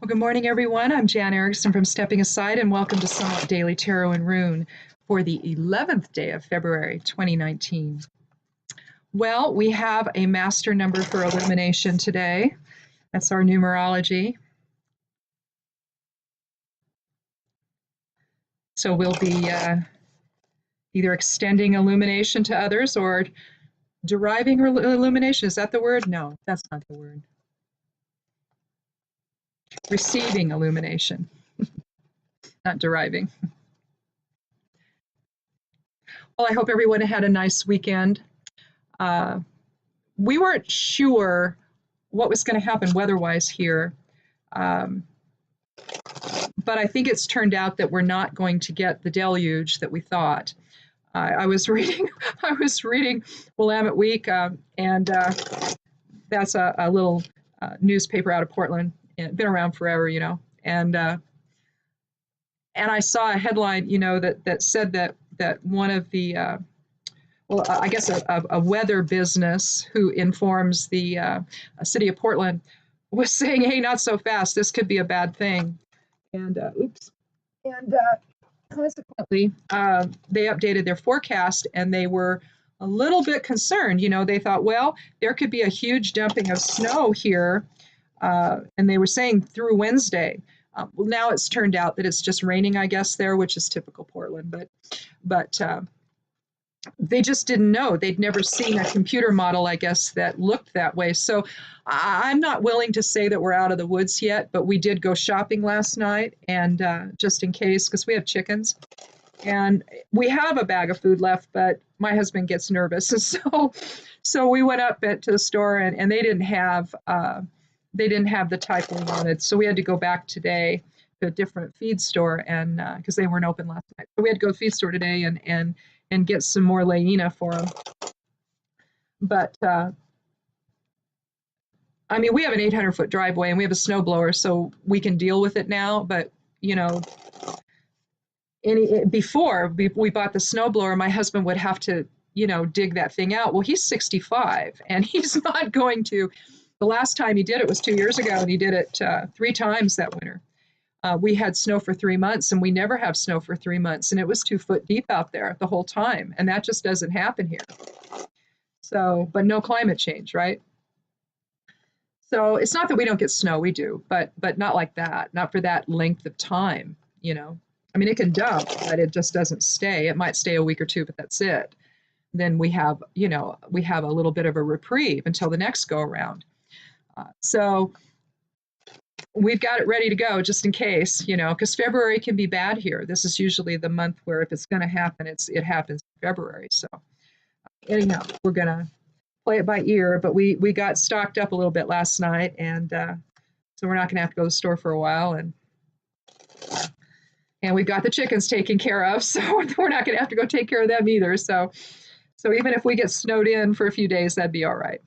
Well, good morning, everyone. I'm Jan Erickson from Stepping Aside, and welcome to Somewhat Daily Tarot and Rune for the 11th day of February 2019. Well, we have a master number for illumination today. That's our numerology. So we'll be either extending illumination to others or deriving illumination. Is that the word? No, that's not the word. Receiving illumination, not deriving. Well, I hope everyone had a nice weekend. We weren't sure what was going to happen weather-wise here, but I think it's turned out that we're not going to get the deluge that we thought. I was reading Willamette Week, and that's a little newspaper out of Portland. It's been around forever, and I saw a headline, that said that one of the I guess a weather business who informs the city of Portland was saying, "Hey, not so fast. This could be a bad thing." And consequently, they updated their forecast, and they were a little bit concerned. They thought, well, there could be a huge dumping of snow here, and they were saying through Wednesday. Well, now it's turned out that it's just raining, I guess, there, which is typical Portland. But they just didn't know. They'd never seen a computer model, I guess, that looked that way. So I'm not willing to say that we're out of the woods yet, but we did go shopping last night, and just in case, because we have chickens. And we have a bag of food left, but my husband gets nervous. And so we went up to the store, and they didn't have the type we wanted. So we had to go back today to a different feed store, and because they weren't open last night. So we had to go to the feed store today and get some more Laina for them. But I mean, we have an 800-foot driveway, and we have a snow blower, so we can deal with it now. But before we bought the snow blower, my husband would have to dig that thing out. Well, he's 65, and he's not going to. The last time he did it was 2 years ago, and he did it 3 times that winter. We had snow for 3 months, and we never have snow for 3 months, and it was 2 foot deep out there the whole time, and that just doesn't happen here. So, but no climate change, right? So it's not that we don't get snow, we do, but not like that, not for that length of time. I mean, it can dump, but it just doesn't stay. It might stay a week or 2, but that's it. Then we have a little bit of a reprieve until the next go around. So we've got it ready to go just in case, because February can be bad here. This is usually the month where if it's going to happen, it happens in February. So anyhow, we're going to play it by ear, but we got stocked up a little bit last night, and so we're not going to have to go to the store for a while, and we've got the chickens taken care of, so we're not going to have to go take care of them either. So even if we get snowed in for a few days, that'd be all right.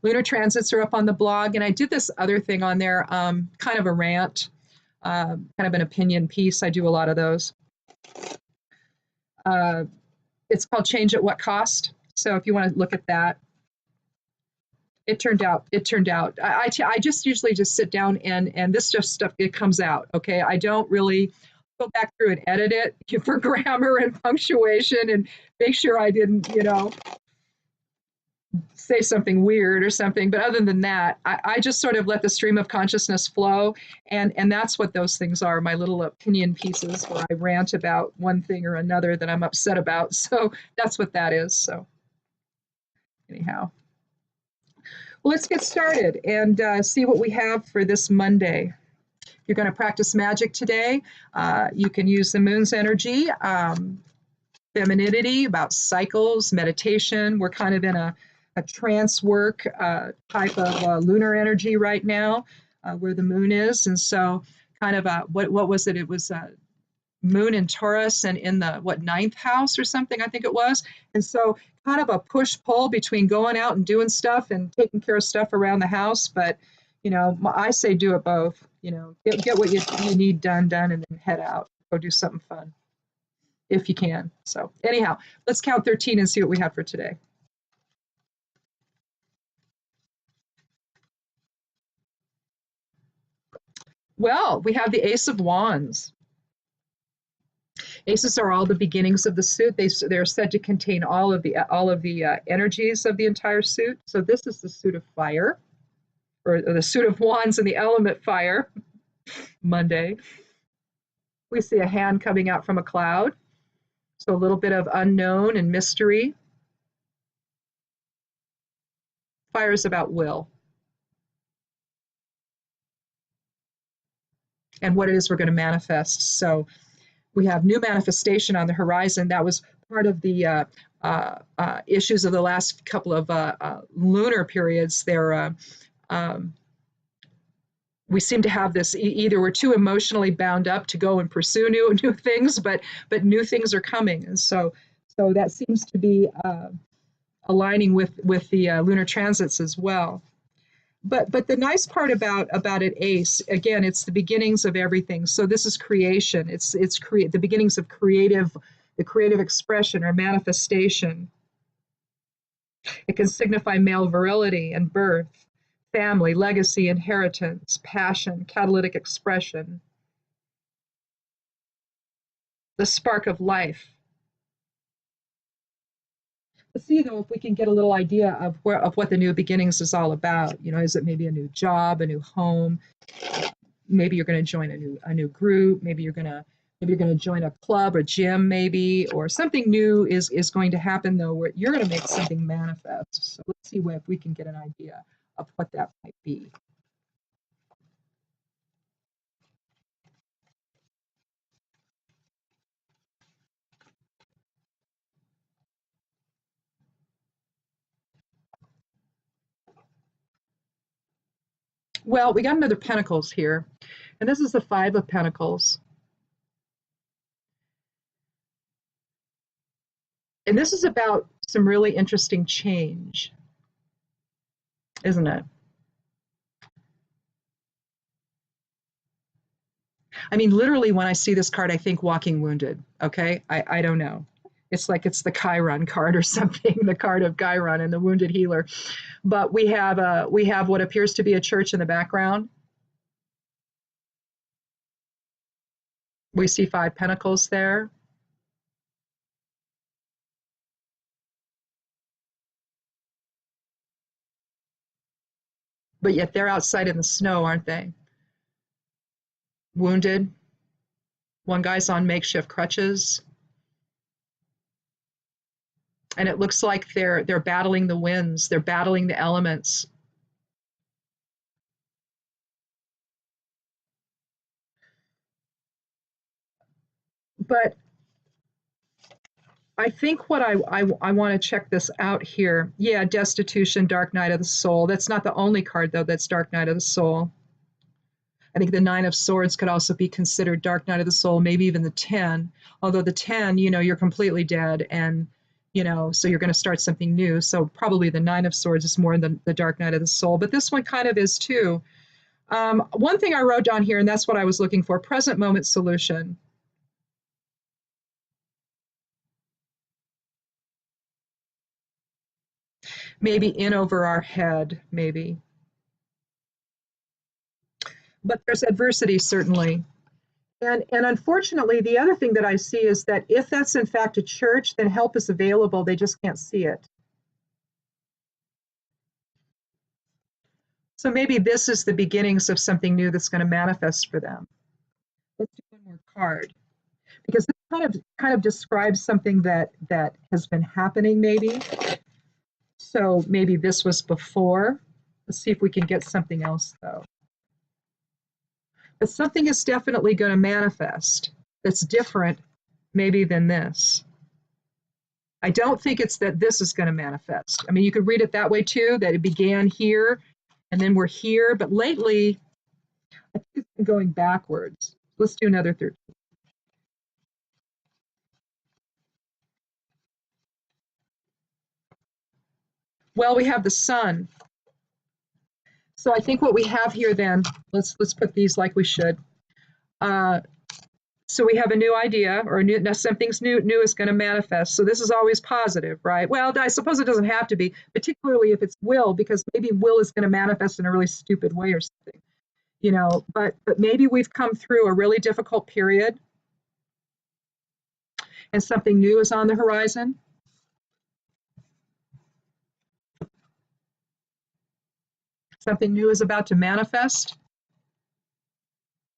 Lunar transits are up on the blog, and I did this other thing on there, kind of a rant, kind of an opinion piece. I do a lot of those. It's called Change at What Cost. So if you want to look at that, it turned out. I just usually just sit down and this just stuff, it comes out. Okay, I don't really go back through and edit it for grammar and punctuation and make sure I didn't, say something weird or something. But other than that, I just sort of let the stream of consciousness flow. And that's what those things are, my little opinion pieces where I rant about one thing or another that I'm upset about. So that's what that is. So anyhow, well, let's get started and see what we have for this Monday. You're going to practice magic today. You can use the moon's energy, femininity, about cycles, meditation. We're kind of in a trance work type of lunar energy right now, where the moon is. And so kind of what was it? It was moon in Taurus and in the, ninth house or something, I think it was. And so kind of a push-pull between going out and doing stuff and taking care of stuff around the house. But, I say do it both. Get what you need done, and then head out. Go do something fun if you can. So anyhow, let's count 13 and see what we have for today. Well, we have the Ace of Wands. Aces are all the beginnings of the suit. They're said to contain all of the energies of the entire suit. So this is the suit of fire, or the suit of wands and the element fire. Monday, we see a hand coming out from a cloud. So a little bit of unknown and mystery. Fire is about will and what it is we're going to manifest. So we have new manifestation on the horizon. That was part of the issues of the last couple of lunar periods. We seem to have this, either we're too emotionally bound up to go and pursue new things, but new things are coming, and so that seems to be aligning with the lunar transits as well. But the nice part about it, Ace, again, it's the beginnings of everything. So this is creation. It's the beginnings of the creative expression or manifestation. It can signify male virility and birth, family, legacy, inheritance, passion, catalytic expression, the spark of life. Let's see though if we can get a little idea of what the new beginnings is all about. Is it maybe a new job, a new home? Maybe you're going to join a new group. Maybe you're going to join a club or gym, maybe, or something new is going to happen though, where you're going to make something manifest. So let's see if we can get an idea of what that might be. Well, we got another Pentacles here, and this is the Five of Pentacles. And this is about some really interesting change, isn't it? I mean, literally, when I see this card, I think walking wounded. Okay. I don't know. It's like it's the Chiron card or something, the card of Chiron and the wounded healer. But we have what appears to be a church in the background. We see Five Pentacles there. But yet they're outside in the snow, aren't they? Wounded. One guy's on makeshift crutches. And it looks like they're battling the winds, they're battling the elements. But I think what I want to check this out here. Yeah, destitution, dark night of the soul. That's not the only card though that's dark night of the soul. I think the Nine of Swords could also be considered dark night of the soul, maybe even the 10. Although the 10, you're completely dead, and so you're going to start something new. So probably the Nine of Swords is more than the dark night of the soul. But this one kind of is too. One thing I wrote down here, and that's what I was looking for: present moment solution. Maybe in over our head, maybe. But there's adversity, certainly. And unfortunately, the other thing that I see is that if that's in fact a church, then help is available. They just can't see it. So maybe this is the beginnings of something new that's going to manifest for them. Let's do one more card, because this kind of describes something that has been happening, maybe. So maybe this was before. Let's see if we can get something else, though. But something is definitely going to manifest that's different, maybe, than this. I don't think it's that this is going to manifest. I mean, you could read it that way too, that it began here and then we're here. But lately, I think it's been going backwards. Let's do another 13. Well, we have the sun. So I think what we have here then, let's put these like we should. So we have a new idea, or something's new is going to manifest. So this is always positive, right? Well, I suppose it doesn't have to be, particularly if it's will, because maybe will is going to manifest in a really stupid way or something. but maybe we've come through a really difficult period and something new is on the horizon. Something new is about to manifest.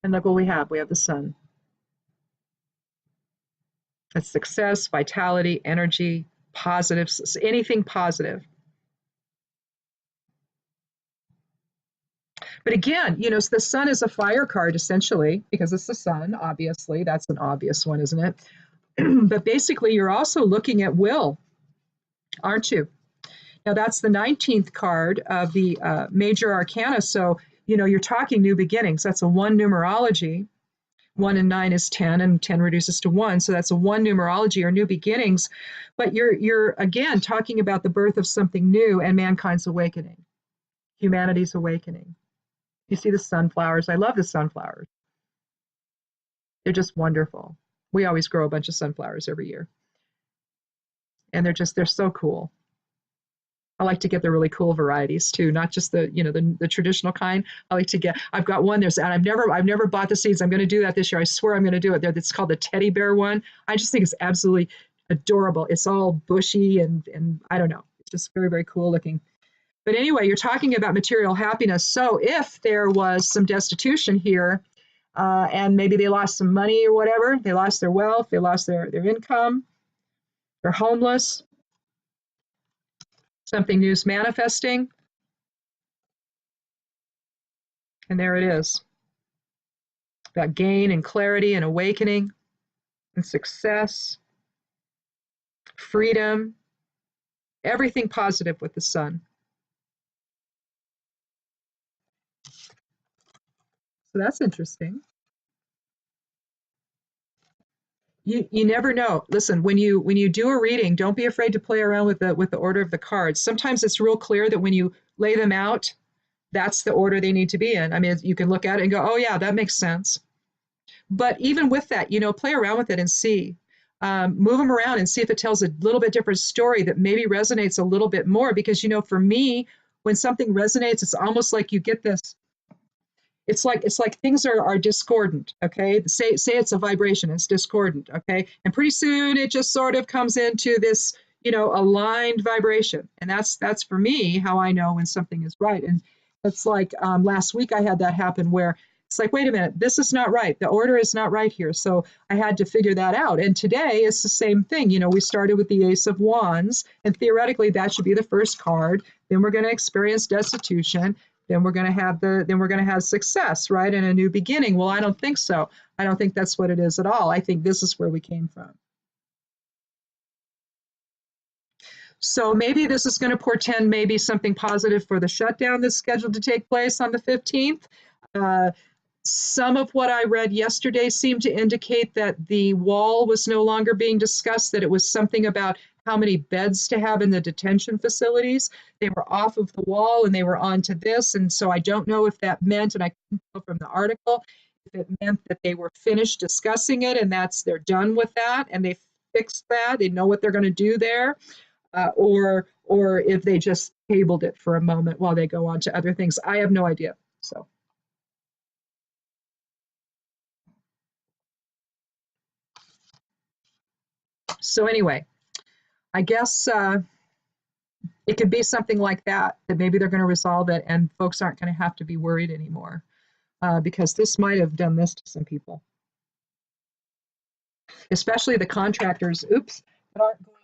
And look what we have. We have the sun. It's success, vitality, energy, positive, anything positive. But again, the sun is a fire card essentially because it's the sun, obviously. That's an obvious one, isn't it? But basically, you're also looking at will, aren't you? Now, that's the 19th card of the major arcana. So, you're talking new beginnings. That's a 1 numerology. 1 and 9 is 10, and 10 reduces to 1. So that's a 1 numerology or new beginnings. But you're again talking about the birth of something new and mankind's awakening, humanity's awakening. You see the sunflowers. I love the sunflowers. They're just wonderful. We always grow a bunch of sunflowers every year. And they're so cool. I like to get the really cool varieties too, not just the traditional kind. I've got one and I've never bought the seeds. I'm going to do that this year. I swear I'm going to do it. It's called the teddy bear one. I just think it's absolutely adorable. It's all bushy and I don't know. It's just very, very cool looking. But anyway, you're talking about material happiness. So if there was some destitution here, and maybe they lost some money or whatever, they lost their wealth, they lost their income, they're homeless, something new is manifesting. And there it is. About gain and clarity and awakening and success, freedom, everything positive with the sun. So that's interesting. You never know. Listen, when you do a reading, don't be afraid to play around with the order of the cards. Sometimes it's real clear that when you lay them out, that's the order they need to be in. I mean, you can look at it and go, oh yeah, that makes sense. But even with that, play around with it and see. Move them around and see if it tells a little bit different story that maybe resonates a little bit more. Because, for me, when something resonates, it's almost like you get this. It's like things are discordant, okay? Say it's a vibration, it's discordant, okay? And pretty soon it just sort of comes into this, aligned vibration. And that's for me how I know when something is right. And it's like last week I had that happen where it's like, wait a minute, this is not right. The order is not right here. So I had to figure that out. And today it's the same thing. We started with the Ace of Wands, and theoretically that should be the first card. Then we're going to experience destitution. Then we're going to have success, right? And a new beginning. Well, I don't think so. I don't think that's what it is at all. I think this is where we came from. So maybe this is going to portend maybe something positive for the shutdown that's scheduled to take place on the 15th. Some of what I read yesterday seemed to indicate that the wall was no longer being discussed, that it was something about how many beds to have in the detention facilities. They were off of the wall and they were on to this. And so I don't know if that meant, and I couldn't tell from the article, if it meant that they were finished discussing it and they're done with that and they fixed that, they know what they're going to do there, or if they just tabled it for a moment while they go on to other things. I have no idea. So anyway, I guess it could be something like that maybe they're going to resolve it and folks aren't going to have to be worried anymore, because this might have done this to some people, especially the contractors, that aren't going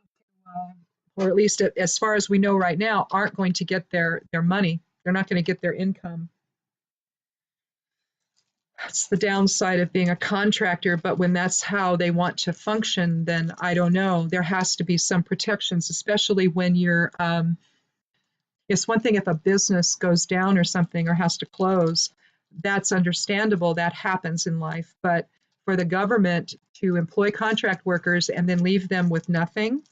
to, or at least as far as we know right now, aren't going to get their money. They're not going to get their income. That's the downside of being a contractor, but when that's how they want to function, then I don't know. There has to be some protections, especially when you're, it's one thing if a business goes down or something or has to close. That's understandable. That happens in life. But for the government to employ contract workers and then leave them with nothing,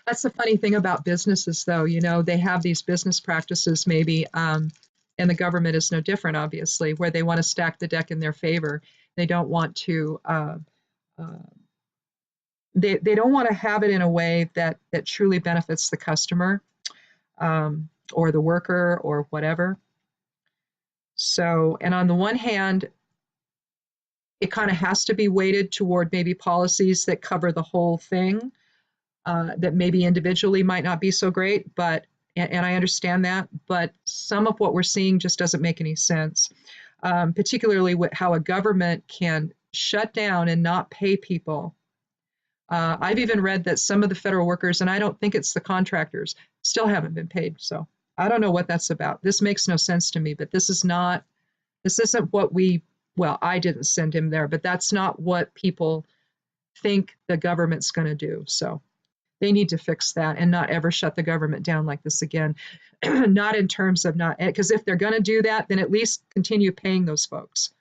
that's the funny thing about businesses, though. They have these business practices maybe, and the government is no different, obviously, where they want to stack the deck in their favor. They don't want to, they don't want to have it in a way that truly benefits the customer, or the worker or whatever. So, and on the one hand, it kind of has to be weighted toward maybe policies that cover the whole thing, that maybe individually might not be so great, but, and I understand that, but some of what we're seeing just doesn't make any sense, particularly with how a government can shut down and not pay people. I've even read that some of the federal workers, and I don't think it's the contractors, still haven't been paid. So I don't know what that's about. This makes no sense to me, but this isn't what well, I didn't send him there, but that's not what people think the government's going to do. So they need to fix that and not ever shut the government down like this again. Not in terms of not, because if they're going to do that, then at least continue paying those folks.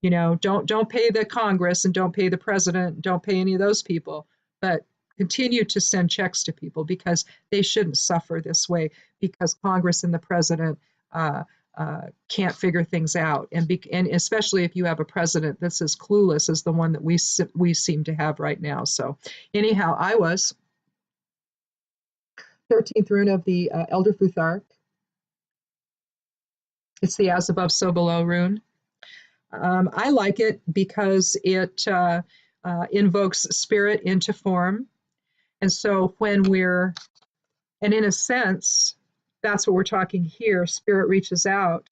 You know, don't pay the Congress and don't pay the president, don't pay any of those people, but continue to send checks to people because they shouldn't suffer this way because Congress and the president can't figure things out, and especially if you have a president that's as clueless as the one that we seem to have right now. So, anyhow, I was 13th rune of the Elder Futhark. It's the as above, so below rune. I like it because it invokes spirit into form. And so and in a sense, that's what we're talking here. Spirit reaches out,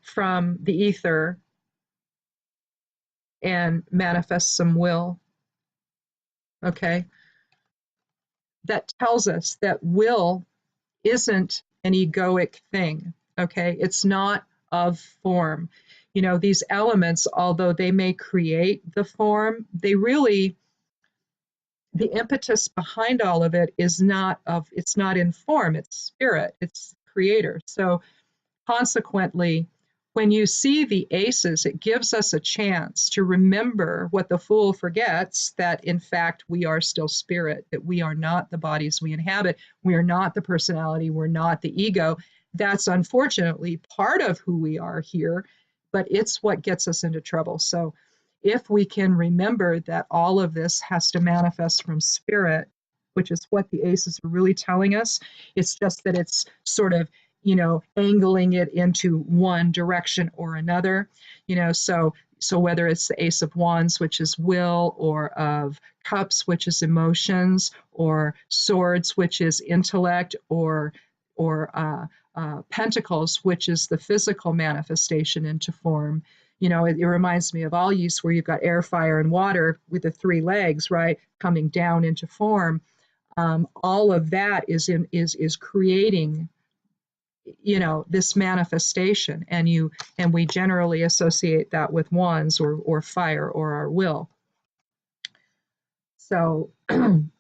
from the ether and manifests some will. Okay. That tells us that will isn't an egoic thing. Okay. It's not of form. These elements, although they may create the form, the impetus behind all of it it's not in form, it's spirit, it's creator. So consequently, when you see the aces, it gives us a chance to remember what the fool forgets, that in fact we are still spirit, that we are not the bodies we inhabit, we are not the personality, we're not the ego. That's unfortunately part of who we are here, but it's what gets us into trouble. So if we can remember that all of this has to manifest from spirit, which is what the aces are really telling us, it's just that it's sort of angling it into one direction or another, so whether it's the ace of wands, which is will, or of cups, which is emotions, or swords, which is intellect, or pentacles, which is the physical manifestation into form. It reminds me of all use where you've got air, fire, and water with the three legs, right, coming down into form. All of that is creating this manifestation, and we generally associate that with wands or fire or our will. So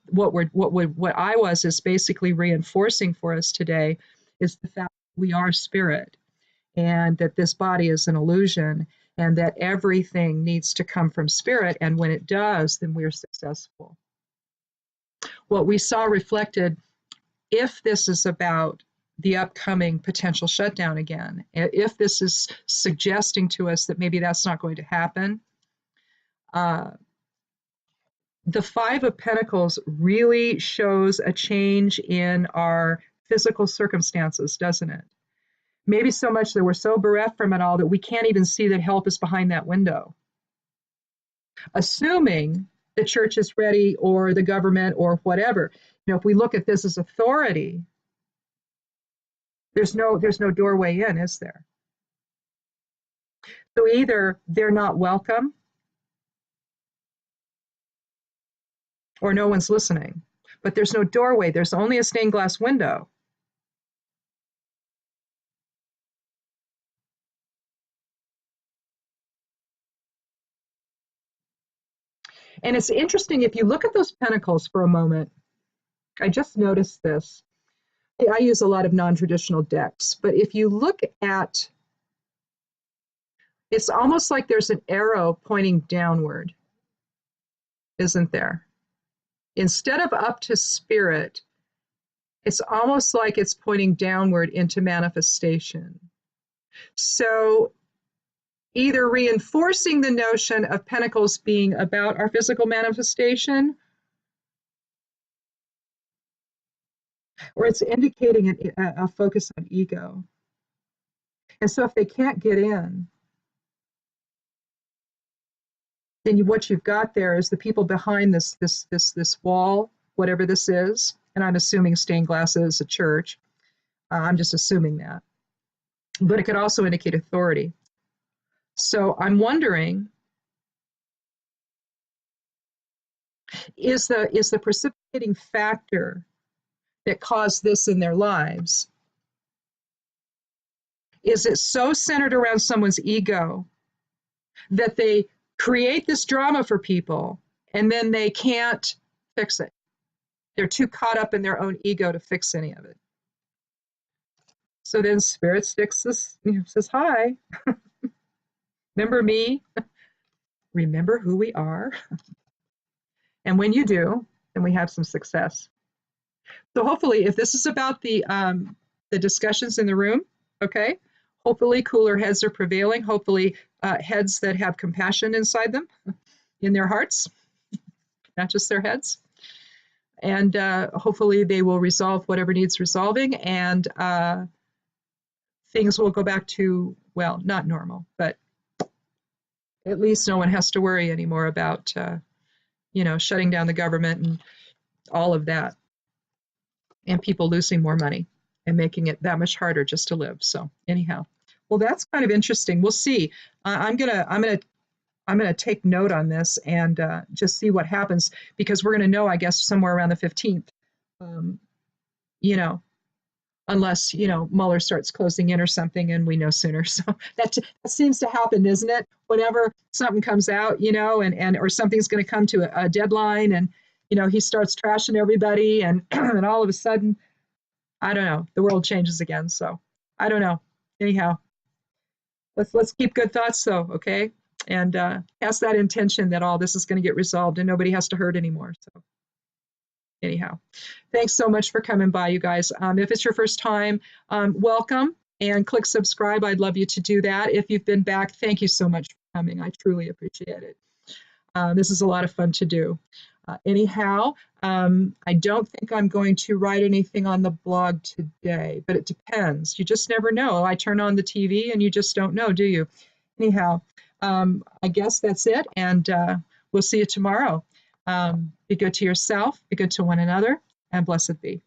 what I was is basically reinforcing for us today is the fact that we are spirit, and that this body is an illusion, and that everything needs to come from spirit, and when it does, then we're successful. What we saw reflected, if this is about the upcoming potential shutdown again, if this is suggesting to us that maybe that's not going to happen, the Five of Pentacles really shows a change in our physical circumstances, doesn't it? Maybe so much that we're so bereft from it all that we can't even see that help is behind that window. Assuming the church is ready, or the government, or whatever. If we look at this as authority, there's no doorway in, is there? So either they're not welcome, or no one's listening. But there's no doorway. There's only a stained glass window. And it's interesting, if you look at those pentacles for a moment, I just noticed this. I use a lot of non-traditional decks, but if you look at, it's almost like there's an arrow pointing downward, isn't there? Instead of up to spirit, it's almost like it's pointing downward into manifestation. So either reinforcing the notion of pentacles being about our physical manifestation, or it's indicating a focus on ego. And so if they can't get in, then what you've got there is the people behind this wall, whatever this is, and I'm assuming stained glass is a church. I'm just assuming that. But it could also indicate authority. So I'm wondering, is the precipitating factor that caused this in their lives, is it so centered around someone's ego that they create this drama for people and then they can't fix it? They're too caught up in their own ego to fix any of it. So then Spirit sticks this, says, hi, remember me? Remember who we are? And when you do, then we have some success. So hopefully, if this is about the discussions in the room, okay, hopefully cooler heads are prevailing. Hopefully heads that have compassion inside them, in their hearts, not just their heads. And hopefully they will resolve whatever needs resolving, and things will go back to, well, not normal, but at least no one has to worry anymore about, shutting down the government and all of that, and people losing more money and making it that much harder just to live. So anyhow, well, that's kind of interesting. We'll see. I'm gonna take note on this and just see what happens, because we're gonna know, I guess, somewhere around the 15th. Unless Mueller starts closing in or something, and we know sooner. So that seems to happen, isn't it? Whenever something comes out, and or something's going to come to a deadline, and he starts trashing everybody, and and all of a sudden, I don't know, the world changes again. So I don't know. Anyhow, let's keep good thoughts though, okay? And cast that intention that all this is going to get resolved and nobody has to hurt anymore. So anyhow, thanks so much for coming by, you guys. If it's your first time, welcome, and click subscribe. I'd love you to do that. If you've been back, thank you so much for coming. I truly appreciate it. This is a lot of fun to do. Anyhow, I don't think I'm going to write anything on the blog today, but it depends. You just never know. I turn on the TV and you just don't know, do you? Anyhow, I guess that's it, and we'll see you tomorrow. Be good to yourself, be good to one another, and blessed be.